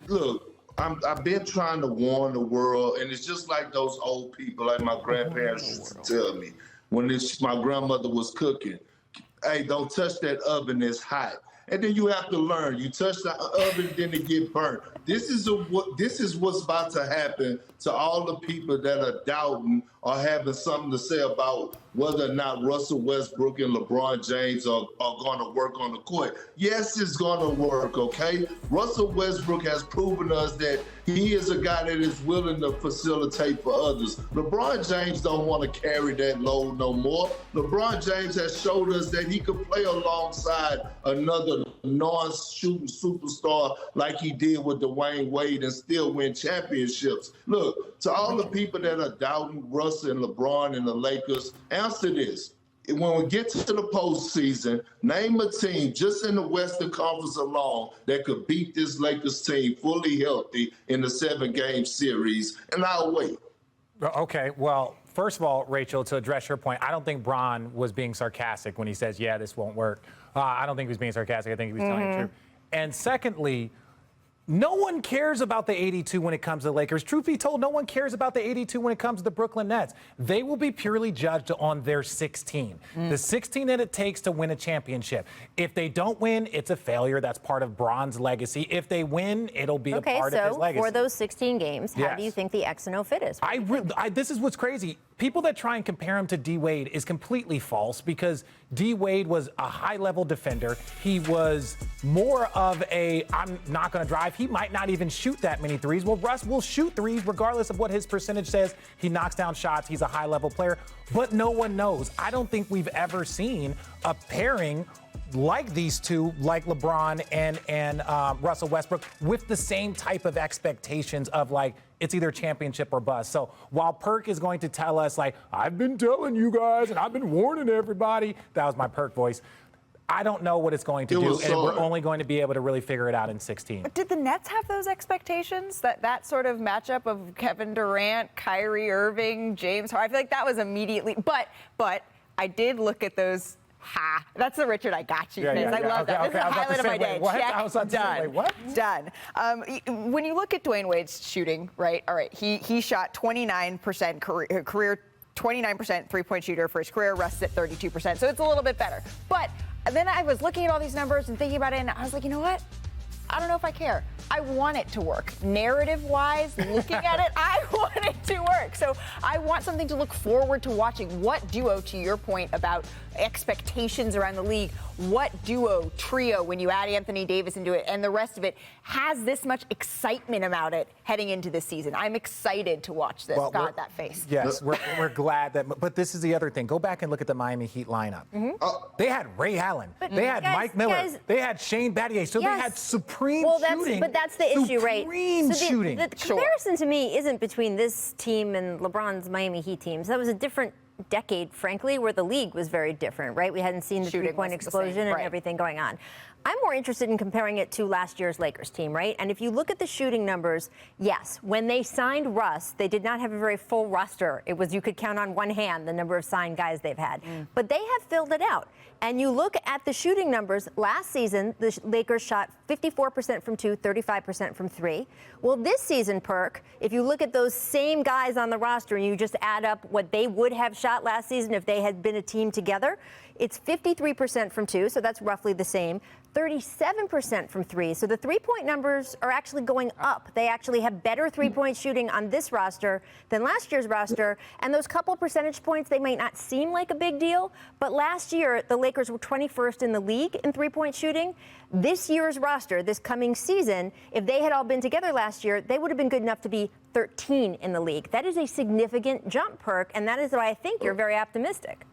look, I've been trying to warn the world, and it's just like those old people, like my grandparents used to tell me when my grandmother was cooking. Hey, don't touch that oven, it's hot. And then you have to learn. You touch the oven, then it get burnt. This is what's about to happen to all the people that are doubting or having something to say about whether or not Russell Westbrook and LeBron James are going to work on the court. Yes, it's going to work, okay? Russell Westbrook has proven us that he is a guy that is willing to facilitate for others. LeBron James don't want to carry that load no more. LeBron James has showed us that he could play alongside another non-shooting superstar like he did with Dwayne Wade and still win championships. Look, to all the people that are doubting Russ and LeBron and the Lakers, answer this. When we get to the postseason, name a team just in the Western Conference alone that could beat this Lakers team fully healthy in the 7-game series, and I'll wait. Okay, well, first of all, Rachel, to address your point, I don't think Bron was being sarcastic when he says, yeah, this won't work. I don't think he was being sarcastic. I think he was telling the truth. And secondly, no one cares about the 82 when it comes to the Lakers. Truth be told, no one cares about the 82 when it comes to the Brooklyn Nets. They will be purely judged on their 16. The 16 that it takes to win a championship. If they don't win, it's a failure. That's part of Bron's legacy. If they win, it'll be a part of his legacy. For those 16 games, how do you think the X and O fit is? This is what's crazy. People that try and compare him to D. Wade is completely false because D. Wade was a high-level defender. He was more of a, I'm not going to drive. He might not even shoot that many threes. Well, Russ will shoot threes regardless of what his percentage says. He knocks down shots. He's a high-level player. But no one knows. I don't think we've ever seen a pairing like these two, like LeBron and Russell Westbrook, with the same type of expectations of, like, it's either championship or bust. So while Perk is going to tell us, like, I've been telling you guys and I've been warning everybody, that was my Perk voice, I don't know what it's going to do, and we're only going to be able to really figure it out in 16. But did the Nets have those expectations, that sort of matchup of Kevin Durant, Kyrie Irving, James Harden? I feel like that was immediately, but I did look at those. That's the Richard I got you. I love that. This is the highlight of my day. Check. Done. When you look at Dwayne Wade's shooting, right? All right. He shot 29% career 29% three-point shooter for his career. Russ at 32%. So it's a little bit better. But then I was looking at all these numbers and thinking about it, and I was like, you know what? I don't know if I care. I want it to work. Narrative-wise, looking at it, I want it to work. So I want something to look forward to watching. What duo, to your point about expectations around the league, what duo, trio, when you add Anthony Davis into it and the rest of it, has this much excitement about it heading into this season? I'm excited to watch this. Well, God, that face. Yes, we're glad that. But this is the other thing. Go back and look at the Miami Heat lineup. They had Ray Allen. They had Mike Miller. They had Shane Battier. So they had supreme shooting. But that's the issue, right? Supreme shooting. The comparison to me isn't between this team and LeBron's Miami Heat teams. That was a different decade, frankly, where the league was very different, right? We hadn't seen the three-point explosion and everything going on. I'm more interested in comparing it to last year's Lakers team, right? And if you look at the shooting numbers, yes, when they signed Russ, they did not have a very full roster. It was, you could count on one hand the number of signed guys they've had. But they have filled it out. And you look at the shooting numbers, last season, the Lakers shot 54% from 2, 35% from 3. Well, this season, Perk, if you look at those same guys on the roster and you just add up what they would have shot last season if they had been a team together, it's 53% from 2, so that's roughly the same. 37% from 3. So the three-point numbers are actually going up. They actually have better three-point shooting on this roster than last year's roster. And those couple percentage points, they might not seem like a big deal, but last year the Lakers were 21st in the league in three-point shooting. This year's roster, this coming season, if they had all been together last year, they would have been good enough to be 13 in the league. That is a significant jump, Perk, and that is why I think you're very optimistic.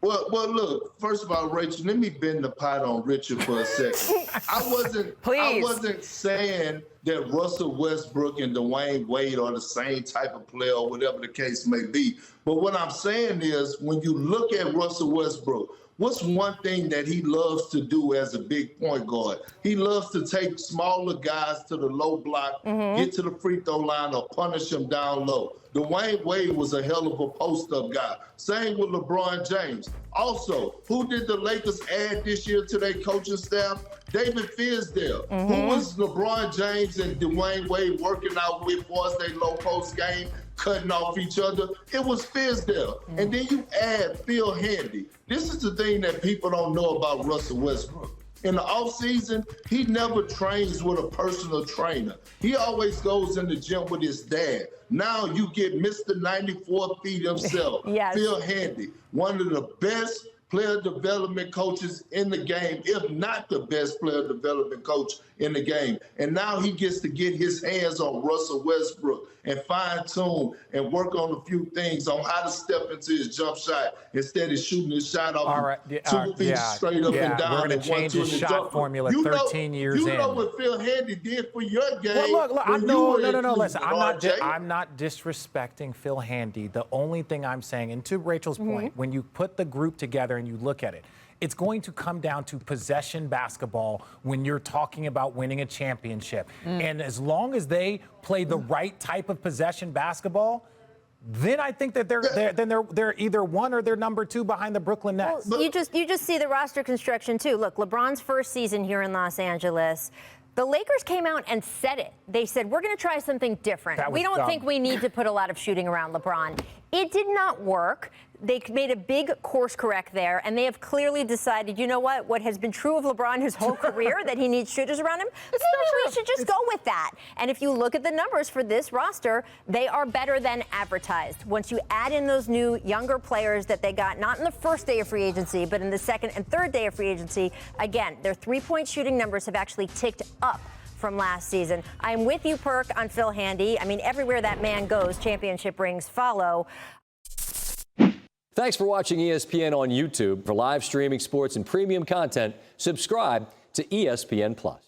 Well, look, first of all, Rachel, let me bend the pot on Richard for a second. I wasn't saying that Russell Westbrook and Dwayne Wade are the same type of player or whatever the case may be. But what I'm saying is when you look at Russell Westbrook, what's one thing that he loves to do as a big point guard? He loves to take smaller guys to the low block, get to the free throw line, or punish them down low. Dwayne Wade was a hell of a post-up guy. Same with LeBron James. Also, who did the Lakers add this year to their coaching staff? David Fizdale. Who was LeBron James and Dwayne Wade working out with for their low post game, cutting off each other? It was Fizdale. And then you add Phil Handy. This is the thing that people don't know about Russell Westbrook. In the offseason, he never trains with a personal trainer. He always goes in the gym with his dad. Now you get Mr. 94 feet himself, Yes. Phil Handy, one of the best player development coaches in the game, if not the best player development coach in the game. And now he gets to get his hands on Russell Westbrook and fine-tune and work on a few things on how to step into his jump shot instead of shooting his shot off 2 feet straight up and down. We're going to change his shot formula 13 years in. You know what Phil Handy did for your game. Well, look, no. Listen, I'm RJ. not disrespecting Phil Handy. The only thing I'm saying, and to Rachel's point, when you put the group together and you look at it, it's going to come down to possession basketball when you're talking about winning a championship. And as long as they play the right type of possession basketball, then I think that they're either one or they're number two behind the Brooklyn Nets. Well, you just see the roster construction too. Look, LeBron's first season here in Los Angeles, the Lakers came out and said it. They said, we're going to try something different. We don't think we need to put a lot of shooting around LeBron. It did not work. They made a big course correct there, and they have clearly decided, you know what has been true of LeBron his whole career, that he needs shooters around him? Maybe we should just go with that. And if you look at the numbers for this roster, they are better than advertised. Once you add in those new younger players that they got, not in the first day of free agency, but in the second and third day of free agency, again, their three-point shooting numbers have actually ticked up from last season. I'm with you, Perk, on Phil Handy. I mean, everywhere that man goes, championship rings follow. Thanks for watching ESPN on YouTube. For live streaming sports and premium content, subscribe to ESPN+.